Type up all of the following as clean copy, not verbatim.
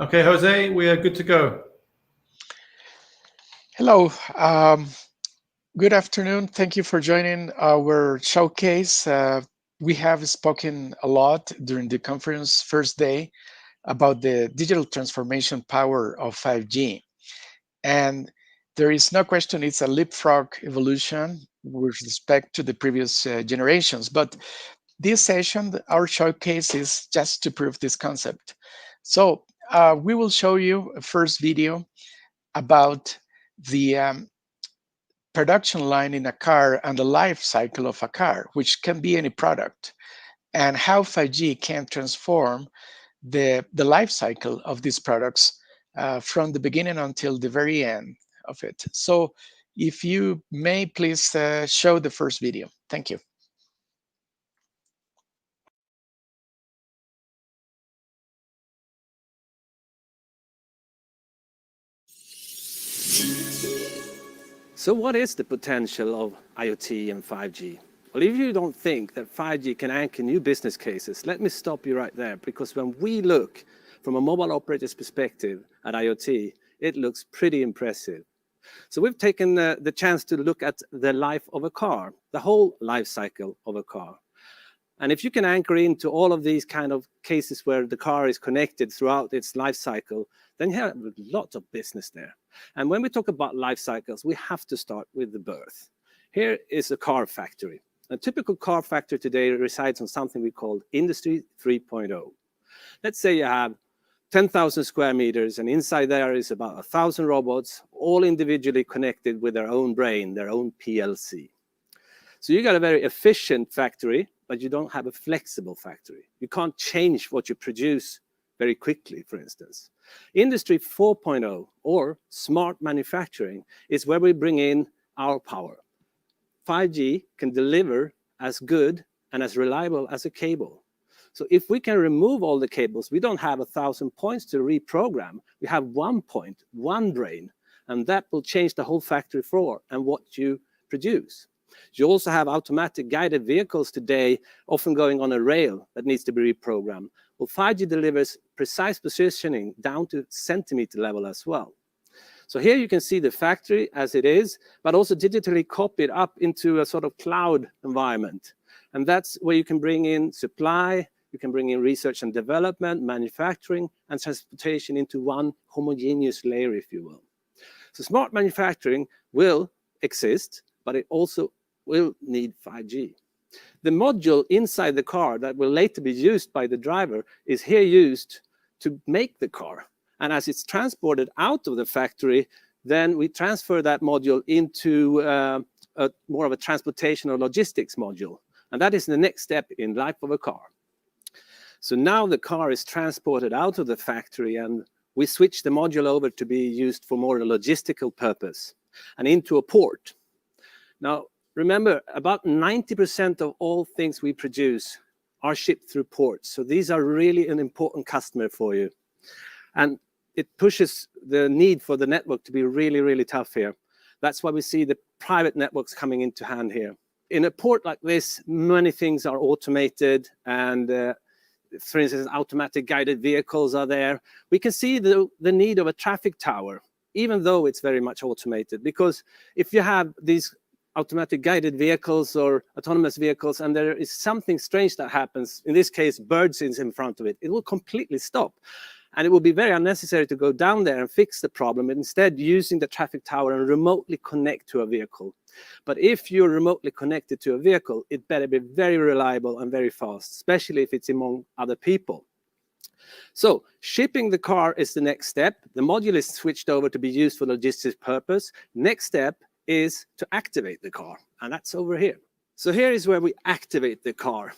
Okay, Jose, we are good to go. Hello. Good afternoon. Thank you for joining our showcase. We have spoken a lot during the conference first day about the digital transformation power of 5G. And there is no question it's a leapfrog evolution with respect to the previous generations. But this session, our showcase is just to prove this concept. So we will show you a first video about the production line in a car and the life cycle of a car, which can be any product, and how 5G can transform the life cycle of these products from the beginning until the very end of it. So if you may please show the first video. Thank you. So what is the potential of IoT and 5G? Well, if you don't think that 5G can anchor new business cases, let me stop you right there, because when we look from a mobile operator's perspective at IoT, it looks pretty impressive. So we've taken the chance to look at the life of a car, the whole life cycle of a car. And if you can anchor into all of these kind of cases where the car is connected throughout its life cycle, then you have lots of business there. And when we talk about life cycles, we have to start with the birth. Here is a car factory. A typical car factory today resides on something we call Industry 3.0. Let's say you have 10,000 square meters, and inside there is about 1,000 robots, all individually connected with their own brain, their own PLC. So you got a very efficient factory, but you don't have a flexible factory. You can't change what you produce very quickly, for instance. Industry 4.0, or smart manufacturing, is where we bring in our power. 5G can deliver as good and as reliable as a cable. So if we can remove all the cables, we don't have 1,000 points to reprogram. We have 1 point, one brain, and that will change the whole factory floor and what you produce. You also have automatic guided vehicles today, often going on a rail that needs to be reprogrammed. Well, 5G delivers precise positioning down to centimeter level as well. So here you can see the factory as it is, but also digitally copied up into a sort of cloud environment. And that's where you can bring in supply, you can bring in research and development, manufacturing, and transportation into one homogeneous layer, if you will. So smart manufacturing will exist, but it also will need 5G. The module inside the car that will later be used by the driver is here used to make the car. And as it's transported out of the factory, then we transfer that module into more of a transportation or logistics module. And that is the next step in life of a car. So now the car is transported out of the factory, and we switch the module over to be used for more a logistical purpose and into a port. Now, remember, about 90% of all things we produce are shipped through ports. So these are really an important customer for you. And it pushes the need for the network to be really, really tough here. That's why we see the private networks coming into hand here. In a port like this, many things are automated, and for instance, automatic guided vehicles are there. We can see the need of a traffic tower, even though it's very much automated, because if you have these automatic guided vehicles or autonomous vehicles and there is something strange that happens, in this case, birds is in front of it, it will completely stop. And it will be very unnecessary to go down there and fix the problem, instead using the traffic tower and remotely connect to a vehicle. But if you're remotely connected to a vehicle, it better be very reliable and very fast, especially if it's among other people. So shipping the car is the next step. The module is switched over to be used for logistics purpose. Next step is to activate the car, and that's over here. So here is where we activate the car.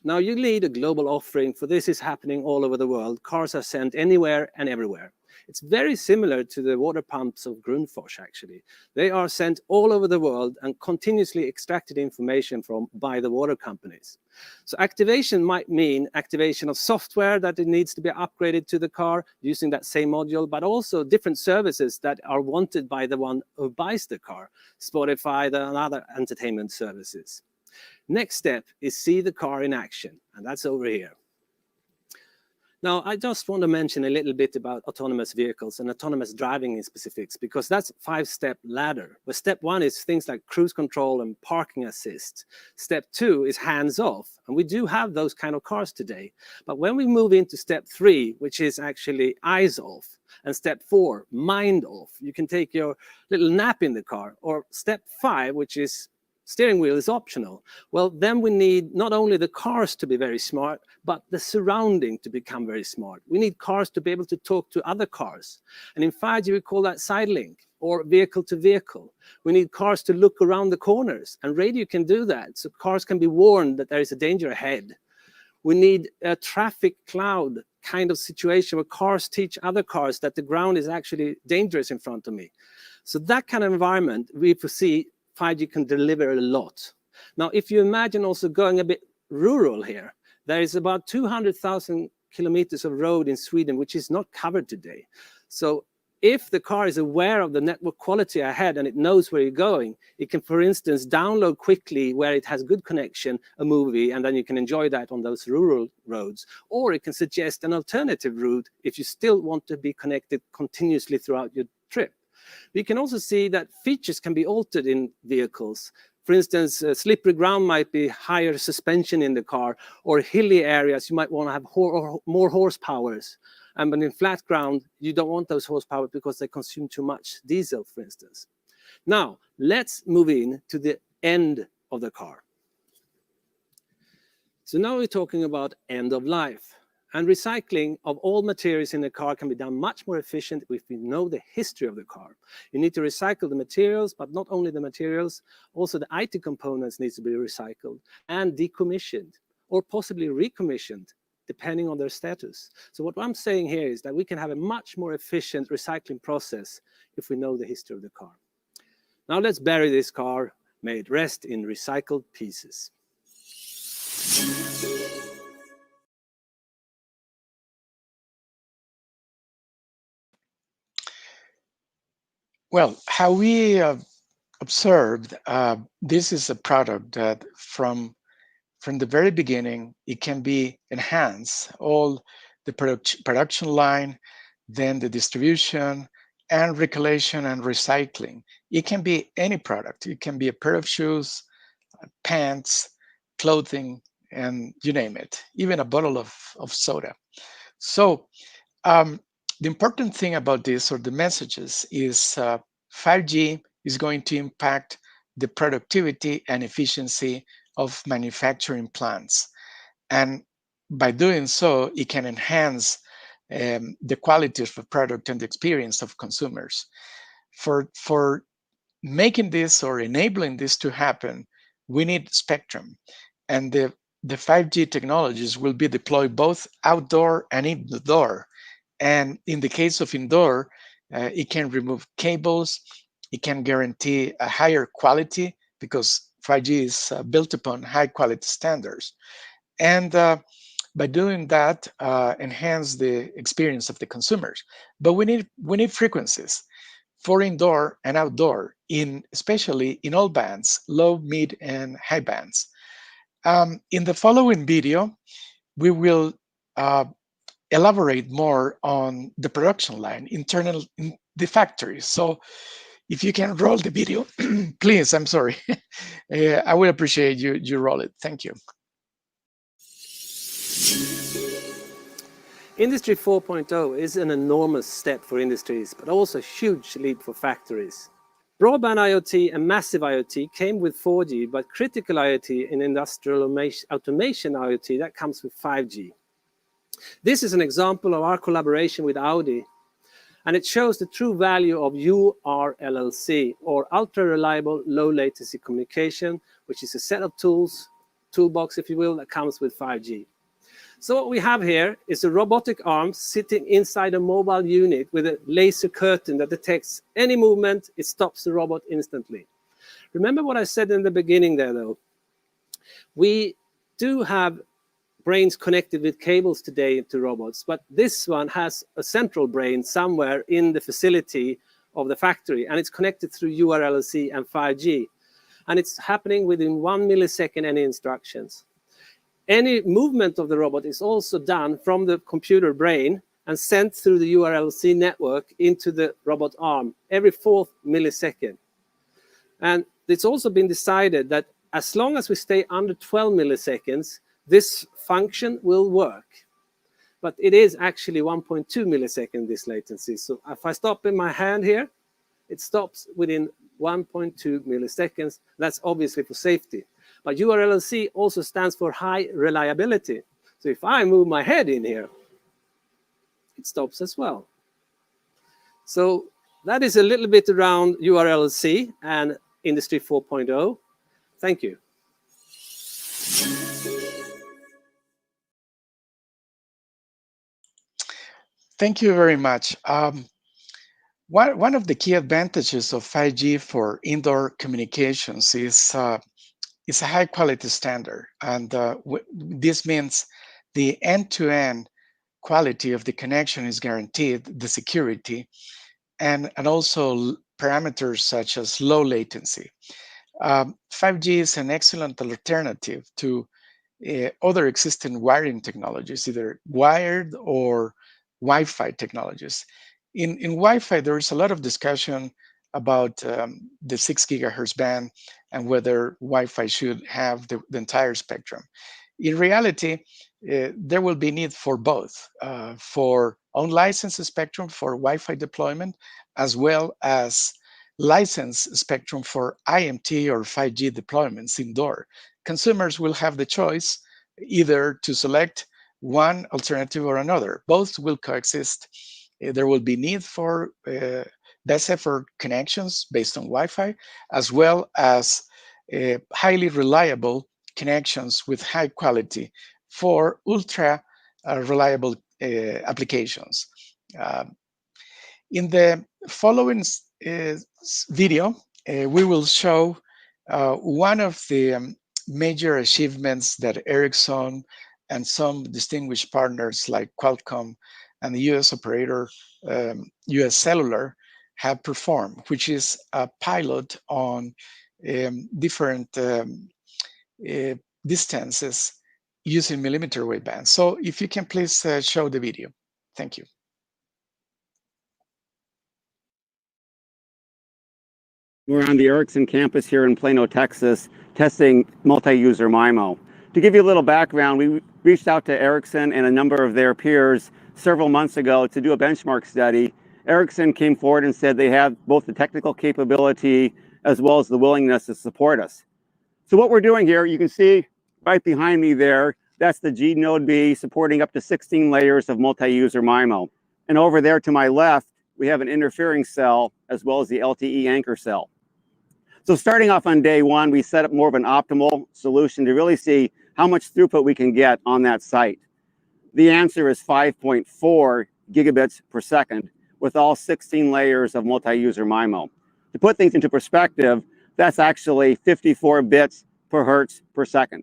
Now you need a global offering, for this is happening all over the world. Cars are sent anywhere and everywhere. It's very similar to the water pumps of Grundfos, actually. They are sent all over the world and continuously extracted information from by the water companies. So activation might mean activation of software that it needs to be upgraded to the car using that same module, but also different services that are wanted by the one who buys the car, Spotify and other entertainment services. Next step is see the car in action, and that's over here. Now, I just want to mention a little bit about autonomous vehicles and autonomous driving in specifics, because that's a 5-step ladder. Where step 1 is things like cruise control and parking assist. Step 2 is hands-off, and we do have those kind of cars today. But when we move into step 3, which is actually eyes off, and step 4, mind off, you can take your little nap in the car, or step 5, which is steering wheel is optional. Well, then we need not only the cars to be very smart, but the surrounding to become very smart. We need cars to be able to talk to other cars. And in 5G, we call that side link or vehicle to vehicle. We need cars to look around the corners, and radio can do that. So cars can be warned that there is a danger ahead. We need a traffic cloud kind of situation where cars teach other cars that the ground is actually dangerous in front of me. So that kind of environment, we foresee 5G can deliver a lot. Now, if you imagine also going a bit rural here, there is about 200,000 kilometers of road in Sweden, which is not covered today. So if the car is aware of the network quality ahead and it knows where you're going, it can, for instance, download quickly where it has good connection, a movie, and then you can enjoy that on those rural roads. Or it can suggest an alternative route if you still want to be connected continuously throughout your trip. We can also see that features can be altered in vehicles. For instance, slippery ground might be higher suspension in the car, or hilly areas, you might want to have more horsepower. But in flat ground, you don't want those horsepower because they consume too much diesel, for instance. Now, let's move in to the end of the car. So now we're talking about end of life. And recycling of all materials in the car can be done much more efficient if we know the history of the car. You need to recycle the materials, but not only the materials, also the IT components need to be recycled and decommissioned, or possibly recommissioned, depending on their status. So what I'm saying here is that we can have a much more efficient recycling process if we know the history of the car. Now let's bury this car, may it rest in recycled pieces. Well, how we observed, this is a product that from the very beginning, it can be enhanced, all the production line, then the distribution, and recollection and recycling. It can be any product. It can be a pair of shoes, pants, clothing, and you name it, even a bottle of soda. So the important thing about this, or the messages, is 5G is going to impact the productivity and efficiency of manufacturing plants. And by doing so, it can enhance the quality of the product and the experience of consumers. For making this or enabling this to happen, we need spectrum. And the 5G technologies will be deployed both outdoor and indoor. And in the case of indoor, it can remove cables, it can guarantee a higher quality because 5G is built upon high quality standards. And by doing that, enhance the experience of the consumers. But we need frequencies for indoor and outdoor, especially in all bands, low, mid, and high bands. In the following video, we will elaborate more on the production line, internal in the factory. So if you can roll the video, please, I'm sorry. I would appreciate you roll it. Thank you. Industry 4.0 is an enormous step for industries, but also a huge leap for factories. Broadband IoT and massive IoT came with 4G, but critical IoT and industrial automation IoT, that comes with 5G. This is an example of our collaboration with Audi, and it shows the true value of URLLC, or ultra reliable low latency communication, which is a set of tools, toolbox if you will, that comes with 5G. So what we have here is a robotic arm sitting inside a mobile unit with a laser curtain that detects any movement. It stops the robot instantly. Remember what I said in the beginning there though. We do have brains connected with cables today to robots, but this one has a central brain somewhere in the facility of the factory, and it's connected through URLLC and 5G. And it's happening within 1 millisecond any instructions. any movement of the robot is also done from the computer brain and sent through the URLC network into the robot arm every 4th millisecond. And it's also been decided that as long as we stay under 12 milliseconds, this function will work. But it is actually 1.2 milliseconds, this latency. So if I stop in my hand here, it stops within 1.2 milliseconds. That's obviously for safety. But URLC also stands for high reliability. So if I move my head in here, it stops as well. So that is a little bit around URLC and Industry 4.0. Thank you. Thank you very much. One of the key advantages of 5G for indoor communications is it's a high quality standard. And this means the end-to-end quality of the connection is guaranteed, the security, and also parameters such as low latency. 5G is an excellent alternative to other existing wiring technologies, either wired or Wi-Fi technologies. In Wi-Fi, there is a lot of discussion about the 6 gigahertz band and whether Wi-Fi should have the entire spectrum. In reality, there will be need for both, for unlicensed spectrum for Wi-Fi deployment, as well as licensed spectrum for IMT or 5G deployments indoor. Consumers will have the choice either to select one alternative or another. Both will coexist. There will be need for best effort connections based on Wi-Fi, as well as highly reliable connections with high quality for ultra reliable applications. In the following video, we will show one of the major achievements that Ericsson and some distinguished partners like Qualcomm and the US operator, US Cellular, have performed, which is a pilot on different distances using millimeter wave bands. So if you can please show the video. Thank you. We're on the Ericsson campus here in Plano, Texas, testing multi-user MIMO. To give you a little background, we reached out to Ericsson and a number of their peers several months ago to do a benchmark study. Ericsson came forward and said they have both the technical capability as well as the willingness to support us. So what we're doing here, you can see right behind me there, that's the G Node B supporting up to 16 layers of multi-user MIMO. And over there to my left, we have an interfering cell as well as the LTE anchor cell. So starting off on day one, we set up more of an optimal solution to really see how much throughput we can get on that site. The answer is 5.4 gigabits per second with all 16 layers of multi-user MIMO. To put things into perspective, that's actually 54 bits per hertz per second.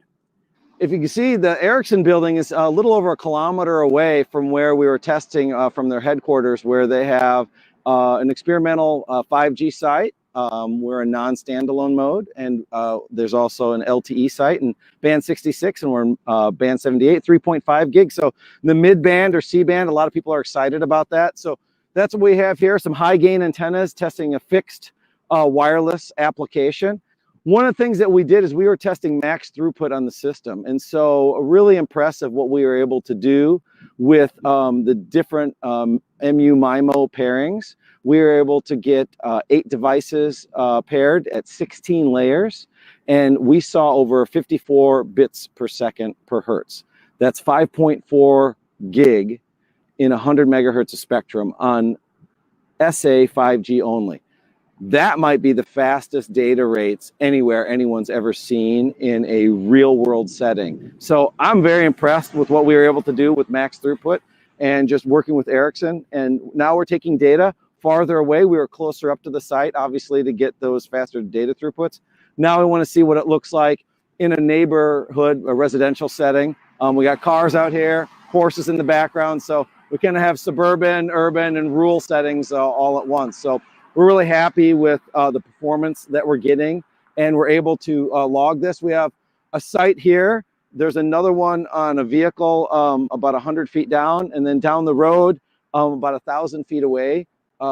If you can see, the Ericsson building is a little over a kilometer away from where we were testing from their headquarters, where they have an experimental 5G site. We're in non-standalone mode, and there's also an LTE site in band 66, and we're in band 78, 3.5 gigs. So the mid-band or C-band, a lot of people are excited about that. So that's what we have here, some high-gain antennas testing a fixed wireless application. One of the things that we did is we were testing max throughput on the system. And so really impressive what we were able to do with the different MU MIMO pairings. We were able to get 8 devices paired at 16 layers, and we saw over 54 bits per second per hertz. That's 5.4 gig in 100 megahertz of spectrum on SA 5G only. That might be the fastest data rates anywhere anyone's ever seen in a real world setting. So I'm very impressed with what we were able to do with max throughput and just working with Ericsson. And now we're taking data farther away. We were closer up to the site, obviously, to get those faster data throughputs. Now we want to see what it looks like in a neighborhood, a residential setting. We got cars out here, horses in the background. So we kind of have suburban, urban, and rural settings all at once. So we're really happy with the performance that we're getting, and we're able to log this. We have a site here There's another one on a vehicle about 100 feet down, and then down the road, about 1,000 feet away,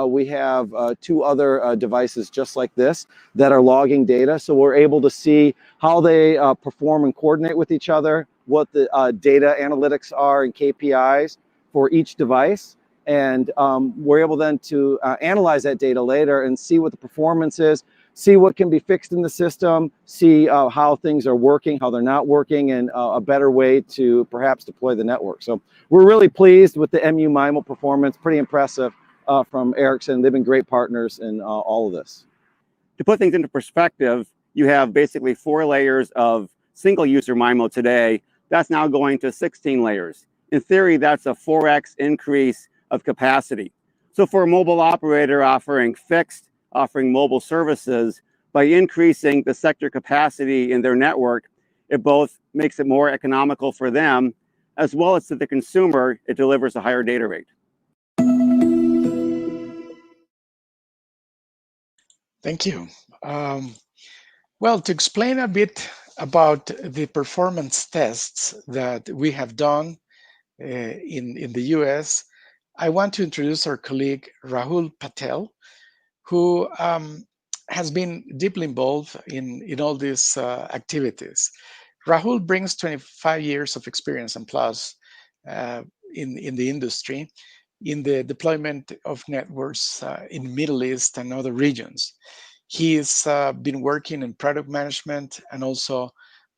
we have 2 other devices just like this that are logging data. So we're able to see how they perform and coordinate with each other, what the data analytics are and KPIs for each device. And we're able then to analyze that data later and see what the performance is, see what can be fixed in the system, see how things are working, how they're not working, and a better way to perhaps deploy the network. So we're really pleased with the MU MIMO performance, pretty impressive from Ericsson. They've been great partners in all of this. To put things into perspective, you have basically 4 layers of single user MIMO today. That's now going to 16 layers. In theory, that's a 4x increase of capacity. So for a mobile operator offering fixed, offering mobile services, by increasing the sector capacity in their network, it both makes it more economical for them, as well as to the consumer, it delivers a higher data rate. Thank you. Well, to explain a bit about the performance tests that we have done in the US, I want to introduce our colleague Rahul Patel, who has been deeply involved in all these activities. Rahul brings 25 years of experience and plus in the industry, in the deployment of networks in Middle East and other regions. He's been working in product management and also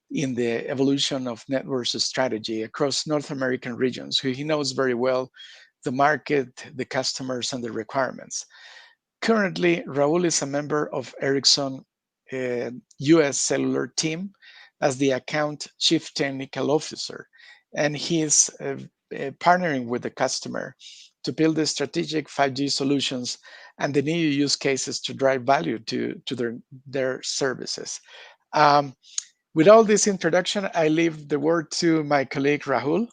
in the evolution of networks strategy across North American regions. He knows very well the market, the customers, and the requirements. Currently, Raul is a member of Ericsson US cellular team as the account chief technical officer, and he is partnering with the customer to build the strategic 5G solutions and the new use cases to drive value to their services. With all this introduction, I leave the word to my colleague Rahul,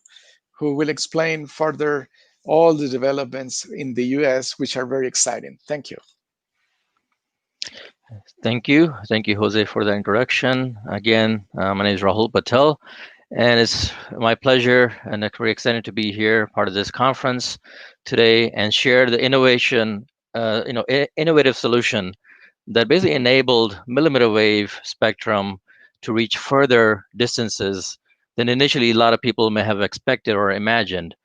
who will explain further all the developments in the US, which are very exciting. Thank you. Thank you, Jose, for the introduction. Again, my name is Rahul Patel, and it's my pleasure and very excited to be here, part of this conference today, and share the innovative solution that basically enabled millimeter wave spectrum to reach further distances than initially a lot of people may have expected or imagined.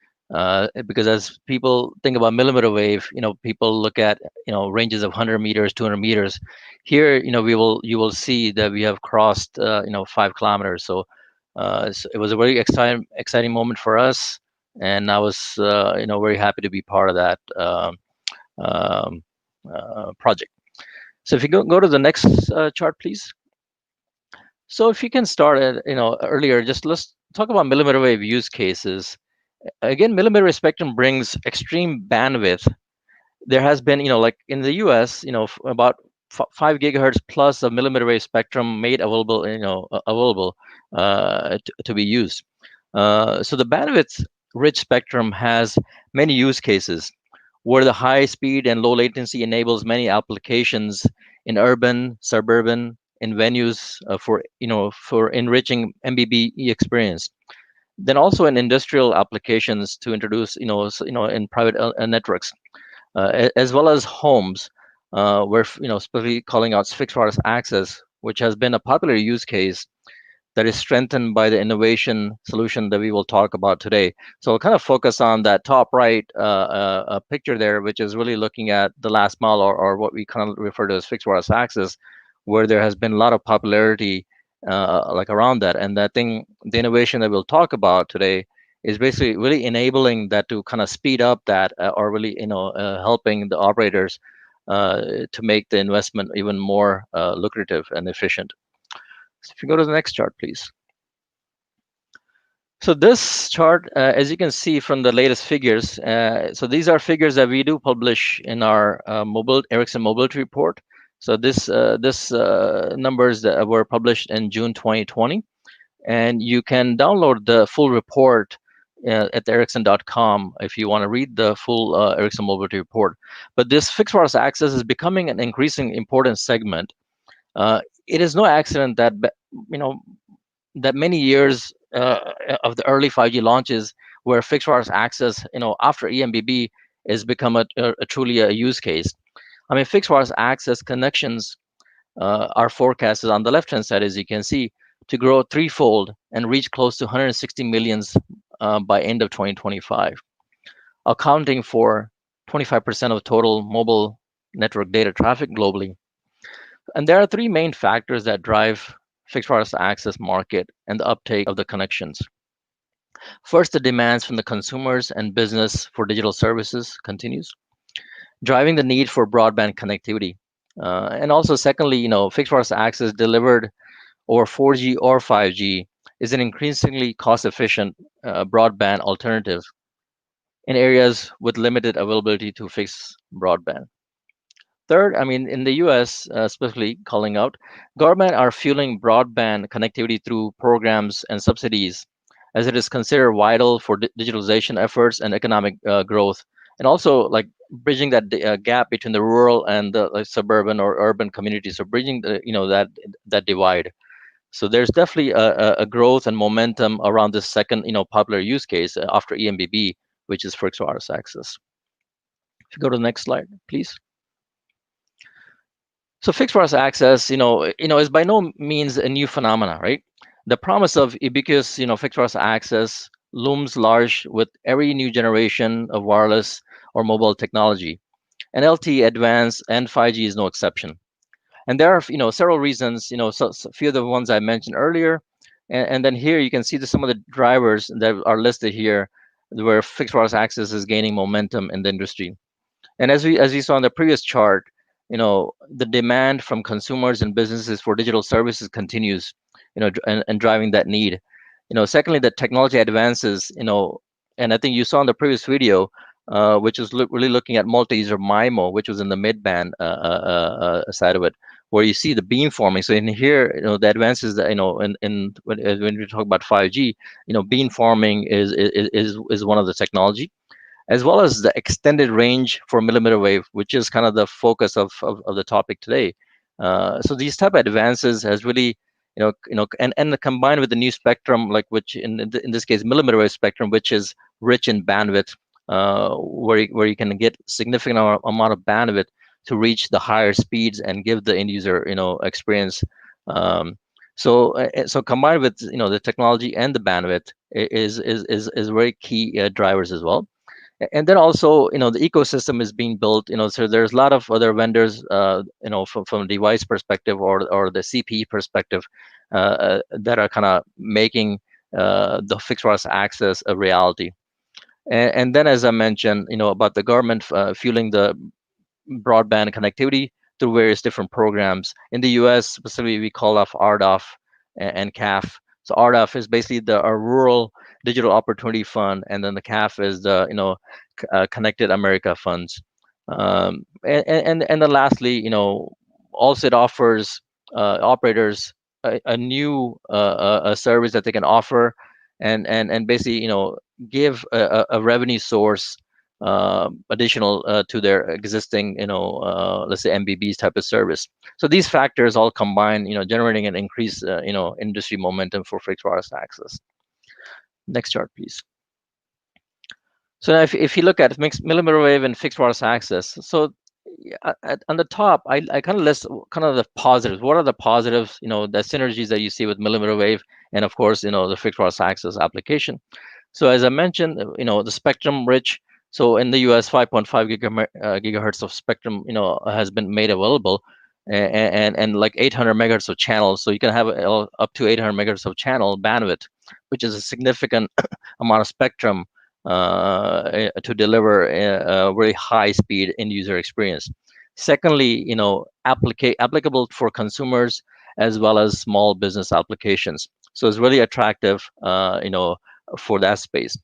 Because as people think about millimeter wave, people look at ranges of 100 meters, 200 meters. Here, you will see that we have crossed 5 kilometers. So, it was a very exciting moment for us, and I was very happy to be part of that project. So if you go to the next chart, please. So if you can start at earlier, just let's talk about millimeter wave use cases. Again, millimeter wave spectrum brings extreme bandwidth. There has been, like in the US, about 5 gigahertz plus of millimeter wave spectrum made available, to be used. So the bandwidth-rich spectrum has many use cases where the high speed and low latency enables many applications in urban, suburban, in venues for enriching MBBE experience. Then also in industrial applications to introduce, in private networks, as well as homes, where, especially calling out fixed wireless access, which has been a popular use case that is strengthened by the innovation solution that we will talk about today. So I'll kind of focus on that top right picture there, which is really looking at the last mile or what we kind of refer to as fixed wireless access, where there has been a lot of popularity like around that. And that thing, the innovation that we'll talk about today is basically really enabling that to kind of speed up that or really, helping the operators to make the investment even more lucrative and efficient. So if you go to the next chart, please. So this chart, as you can see from the latest figures, so these are figures that we do publish in our Ericsson Mobility Report. So this numbers that were published in June 2020, and you can download the full report at Ericsson.com if you want to read the full Ericsson Mobility Report. But this fixed wireless access is becoming an increasing important segment. It is no accident that that many years of the early 5G launches, where fixed wireless access, after EMBB, has become a truly a use case. I mean, fixed wireless access connections are forecasted on the left-hand side, as you can see, to grow threefold and reach close to 160 millions by end of 2025, accounting for 25% of total mobile network data traffic globally. And there are three main factors that drive fixed wireless access market and the uptake of the connections. First, the demands from the consumers and business for digital services continues, driving the need for broadband connectivity. And also, secondly, fixed wireless access delivered over 4G or 5G is an increasingly cost-efficient broadband alternative in areas with limited availability to fixed broadband. Third, I mean, in the US, especially calling out, government are fueling broadband connectivity through programs and subsidies, as it is considered vital for digitalization efforts and economic growth, and also like bridging that gap between the rural and the suburban or urban communities. So bridging the, that divide. So there's definitely a growth and momentum around this second, popular use case after EMBB, which is fixed wireless access. If you go to the next slide, please. So fixed wireless access, is by no means a new phenomena, right? The promise of ubiquitous, fixed wireless access looms large with every new generation of wireless or mobile technology, and LTE Advanced and 5G is no exception. And there are, several reasons, so a few of the ones I mentioned earlier, and then here you can see some of the drivers that are listed here, where fixed wireless access is gaining momentum in the industry. And as we saw in the previous chart, the demand from consumers and businesses for digital services continues, and driving that need. Secondly, the technology advances, and I think you saw in the previous video, which is really looking at multi-user MIMO, which was in the mid-band side of it, where you see the beamforming. So in here, the advances that, when we talk about 5G, beamforming is one of the technology, as well as the extended range for millimeter wave, which is kind of the focus of the topic today. So these type of advances has really, and combined with the new spectrum, like which in this case millimeter wave spectrum, which is rich in bandwidth, where you can get significant amount of bandwidth to reach the higher speeds and give the end user, experience. So combined with the technology and the bandwidth is very key drivers as well. And then also, the ecosystem is being built, so there's a lot of other vendors, from a device perspective or the CPE perspective, that are kind of making the fixed wireless access a reality. And then, as I mentioned, about the government fueling the broadband connectivity through various different programs. In the US, specifically, we call off RDOF and CAF. So RDOF is basically our Rural Digital Opportunity Fund, and then the CAF is the Connected America funds. And then lastly, also it offers operators a new a service that they can offer, and basically give a revenue source additional to their existing let's say MBBs type of service. So these factors all combine, generating an increased industry momentum for fixed wireless access. Next chart, please. So now if you look at mixed millimeter wave and fixed wireless access, so on the top, I kind of list kind of the positives. What are the positives, the synergies that you see with millimeter wave, and of course, the fixed wireless access application. So as I mentioned, the spectrum rich. So in the US, 5.5 gigahertz of spectrum, has been made available, and like 800 megahertz of channels. So you can have up to 800 megahertz of channel bandwidth, which is a significant amount of spectrum to deliver a very high speed end user experience. Secondly, applicable for consumers as well as small business applications. So it's really attractive, for that space.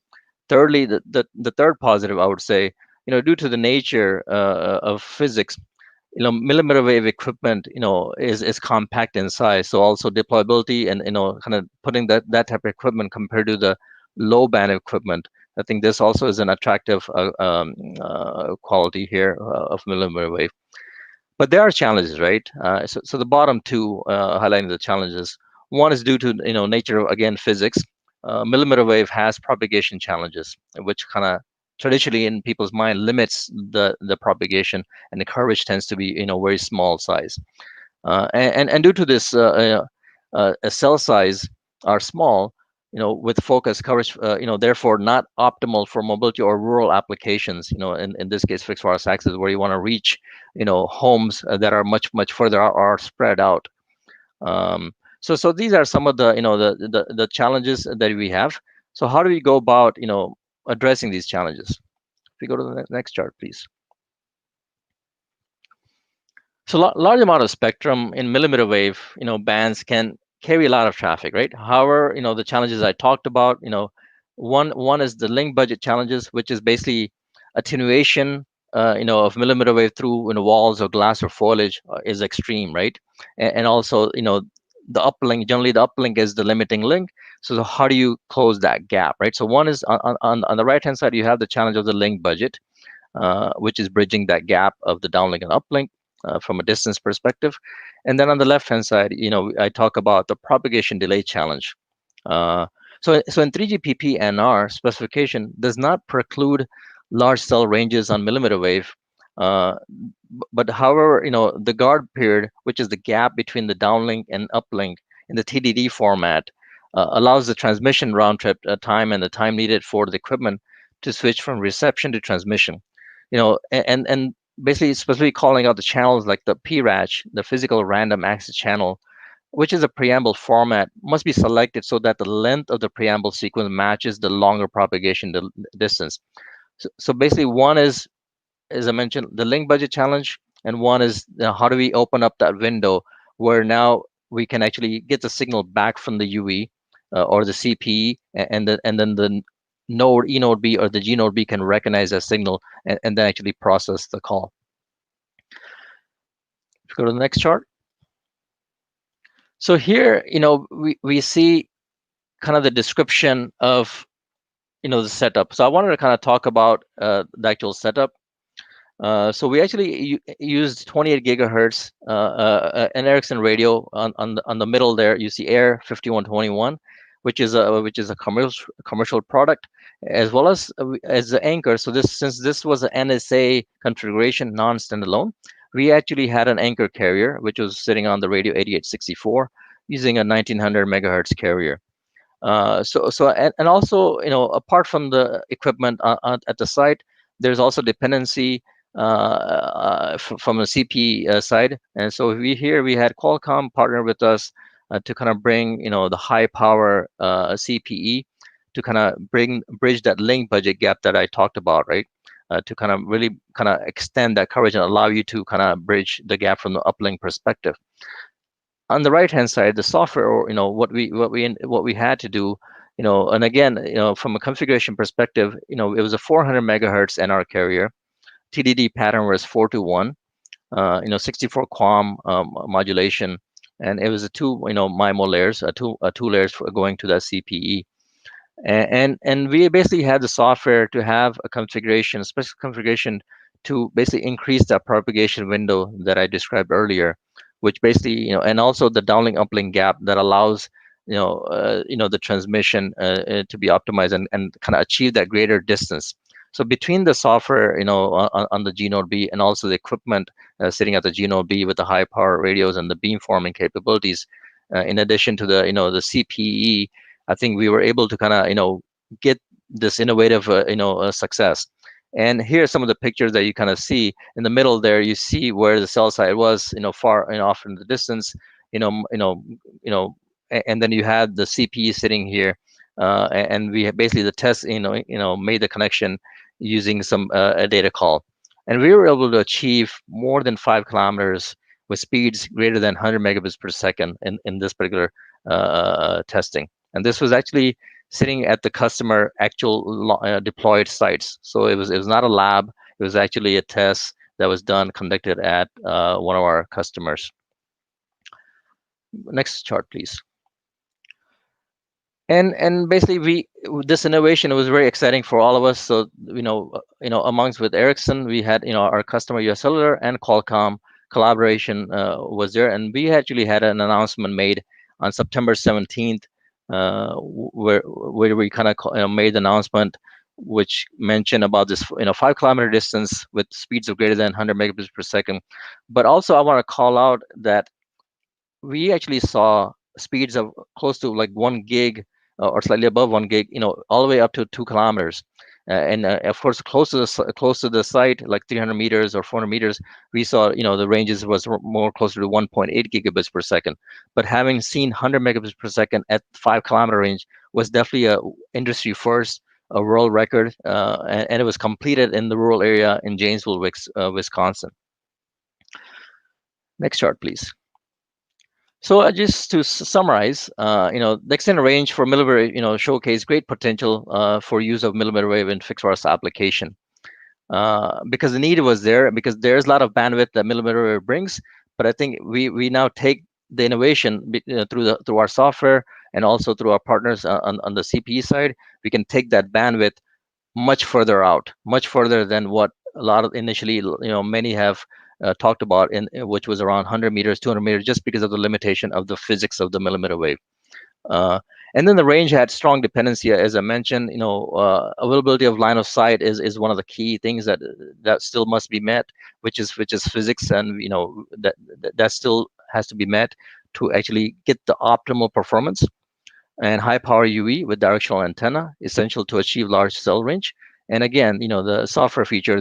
Thirdly, the third positive, I would say, due to the nature of physics, millimeter wave equipment, is compact in size. So also deployability and, kind of putting that type of equipment compared to the low band equipment. I think this also is an attractive quality here of millimeter wave. But there are challenges, right? So the bottom two highlighting the challenges. One is due to nature of, again, physics. millimeter wave has propagation challenges, which kind of traditionally in people's mind limits the propagation, and the coverage tends to be very small size. And due to this, a cell size are small, with focus coverage, therefore not optimal for mobility or rural applications. In this case, fixed wireless access, where you want to reach, homes that are much further out or spread out. So these are some of the the challenges that we have. So how do we go about addressing these challenges? If we go to the next chart, please. So large amount of spectrum in millimeter wave bands can carry a lot of traffic, right? However, the challenges I talked about, one is the link budget challenges, which is basically attenuation of millimeter wave through walls or glass or foliage is extreme, right? And also the uplink, generally the uplink is the limiting link. So how do you close that gap, right? So one is on the right hand side, you have the challenge of the link budget, which is bridging that gap of the downlink and uplink from a distance perspective. And then on the left hand side, I talk about the propagation delay challenge. So in 3GPP NR specification does not preclude large cell ranges on millimeter wave, but however, the guard period, which is the gap between the downlink and uplink in the TDD format, allows the transmission round trip time and the time needed for the equipment to switch from reception to transmission. And basically specifically calling out the channels like the PRACH, the physical random access channel, which is a preamble format, must be selected so that the length of the preamble sequence matches the longer propagation distance. So basically one is, as I mentioned, the link budget challenge, and one is how do we open up that window where now we can actually get the signal back from the UE or the CPE, and then the node E node B or the G node B can recognize that signal and then actually process the call. If you go to the next chart. So here, we see kind of the description of the setup. So I wanted to kind of talk about the actual setup. So we actually used 28 gigahertz, an Ericsson radio on the middle there. You see Air 5121, which is a commercial product, as well as the anchor. So since this was an NSA configuration, non-standalone, we actually had an anchor carrier, which was sitting on the radio 8864 using a 1900 megahertz carrier. And also, apart from the equipment at the site, there's also dependency from the CP side. And so we had Qualcomm partner with us to kind of bring, the high power CPE to kind of bridge that link budget gap that I talked about, right? To kind of really kind of extend that coverage and allow you to kind of bridge the gap from the uplink perspective. On the right hand side, the software, or what we had to do, and again, from a configuration perspective, it was a 400 megahertz NR carrier. TDD pattern was 4-1, 64 QAM modulation, and it was a two MIMO layers, two layers for going to that CPE. And we basically had the software to have a configuration, special configuration, to basically increase that propagation window that I described earlier, which basically, and also the downlink uplink gap that allows, the transmission to be optimized and kind of achieve that greater distance. So between the software, on the G node B, and also the equipment sitting at the G node B with the high power radios and the beamforming capabilities, in addition to the, the CPE, I think we were able to kind of, get this innovative, success. And here are some of the pictures that you kind of see in the middle there. You see where the cell site was, far off in the distance, and then you had the CPE sitting here, and we had basically the test, made the connection using some a data call, and we were able to achieve more than 5 kilometers with speeds greater than 100 megabits per second in this particular testing. And this was actually sitting at the customer actual deployed sites. So it was not a lab. It was actually a test that was conducted at one of our customers. Next chart, please. And basically this innovation was very exciting for all of us. So amongst with Ericsson, we had our customer US Cellular and Qualcomm collaboration was there, and we actually had an announcement made on September 17th where we kind of made the announcement, which mentioned about this 5-kilometer distance with speeds of greater than 100 megabits per second. But also I want to call out that we actually saw speeds of close to like 1 gig or slightly above 1 gig, all the way up to 2 kilometers. And of course, close to the site, like 300 meters or 400 meters, we saw, the ranges was more closer to 1.8 gigabits per second. But having seen 100 megabits per second at 5-kilometer range was definitely a industry first, a world record, and it was completed in the rural area in Janesville, Wisconsin. Next chart, please. So just to summarize, the extended range for millimeter wave, showcase great potential for use of millimeter wave in fixed wireless application, because the need was there, because there's a lot of bandwidth that millimeter wave brings. But I think we now take the innovation through our software and also through our partners on the CPE side. We can take that bandwidth much further out, much further than what a lot of initially, many have talked about, which was around 100 meters, 200 meters, just because of the limitation of the physics of the millimeter wave. And then the range had strong dependency, as I mentioned. Availability of line of sight is one of the key things that still must be met, which is physics, and that still has to be met to actually get the optimal performance. And high power UV with directional antenna, essential to achieve large cell range. And again, the software feature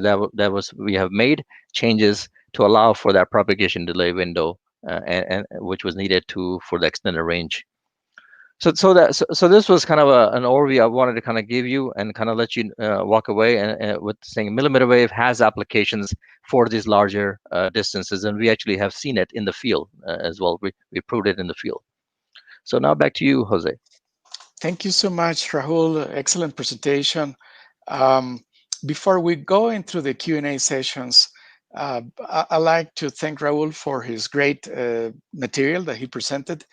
we have made changes to allow for that propagation delay window, and which was needed for the extended range. So this was kind of an overview I wanted to kind of give you and kind of let you walk away and with saying millimeter wave has applications for these larger distances, and we actually have seen it in the field as well. We proved it in the field. So now back to you, Jose. Thank you so much, Rahul. Excellent presentation. Before we go into the Q&A sessions, I'd like to thank Rahul for his great material that he presented.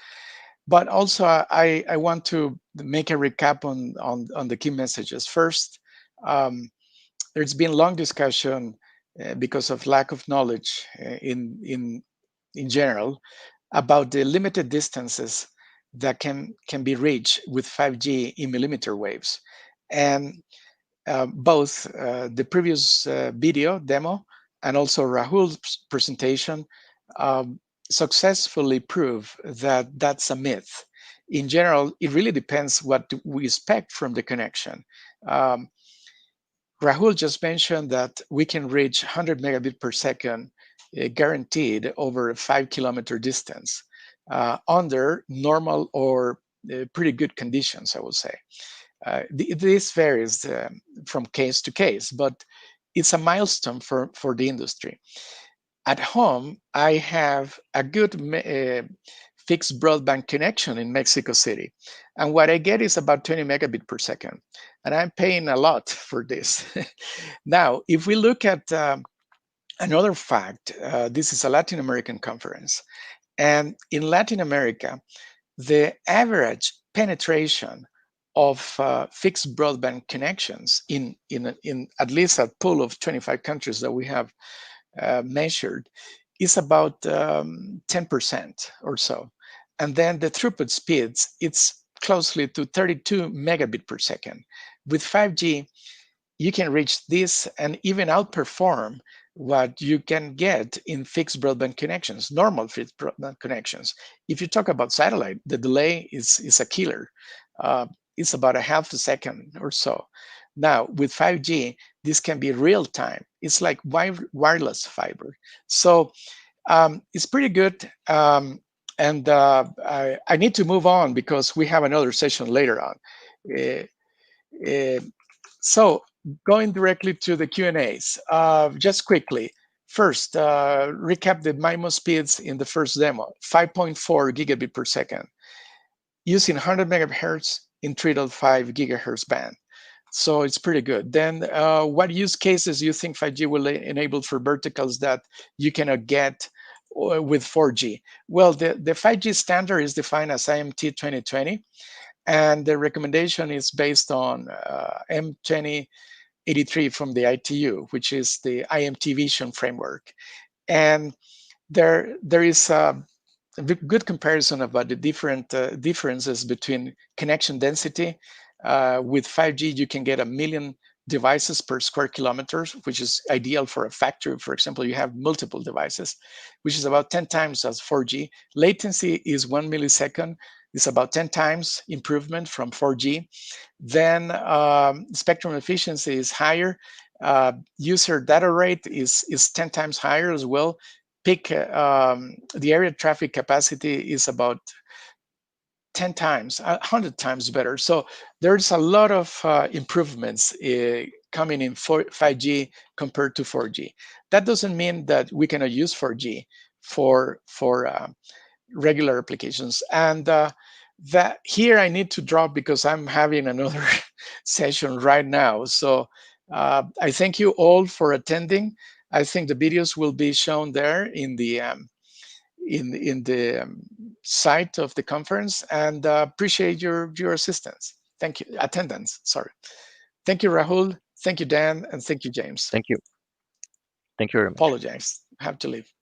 But also, I want to make a recap on the key messages. First, there's been long discussion because of lack of knowledge in general about the limited distances that can be reached with 5G in millimeter waves. And both the previous video demo and also Rahul's presentation successfully prove that that's a myth. In general, it really depends what we expect from the connection. Rahul just mentioned that we can reach 100 megabit per second guaranteed over a 5-kilometer distance under normal or pretty good conditions, I would say. This varies from case to case, but it's a milestone for the industry. At home, I have a good fixed broadband connection in Mexico City. And what I get is about 20 megabit per second. And I'm paying a lot for this. Now, if we look at another fact, this is a Latin American conference. And in Latin America, the average penetration of fixed broadband connections in at least a pool of 25 countries that we have measured is about 10% or so. And then the throughput speeds, it's closely to 32 megabit per second. With 5G, you can reach this and even outperform what you can get in fixed broadband connections, normal fixed broadband connections. If you talk about satellite, the delay is a killer. It's about a half a second or so. Now, with 5G, this can be real time. It's like wireless fiber. So it's pretty good. And I need to move on because we have another session later on. So going directly to the Q&As, just quickly. First, recap the MIMO speeds in the first demo, 5.4 gigabit per second, using 100 megahertz in 3.5 gigahertz band. So it's pretty good. Then what use cases do you think 5G will enable for verticals that you cannot get with 4G? Well, the 5G standard is defined as IMT 2020, and the recommendation is based on M2083 from the ITU, which is the IMT Vision framework. And there is good comparison about the different differences between connection density. With 5G, you can get 1 million devices per square kilometer, which is ideal for a factory. For example, you have multiple devices, which is about 10 times as 4G. Latency is 1 millisecond. It's about 10 times improvement from 4G. Then spectrum efficiency is higher. User data rate is 10 times higher as well. The area traffic capacity is about 10 times, 100 times better. So there's a lot of improvements coming in 5G compared to 4G. That doesn't mean that we cannot use 4G for regular applications. And that here I need to drop because I'm having another session right now. So I thank you all for attending. I think the videos will be shown there in the site of the conference, and appreciate your assistance. Thank you, attendance, sorry. Thank you, Rahul. Thank you, Dan, and thank you, James. Thank you. Thank you very much. Apologize, I have to leave.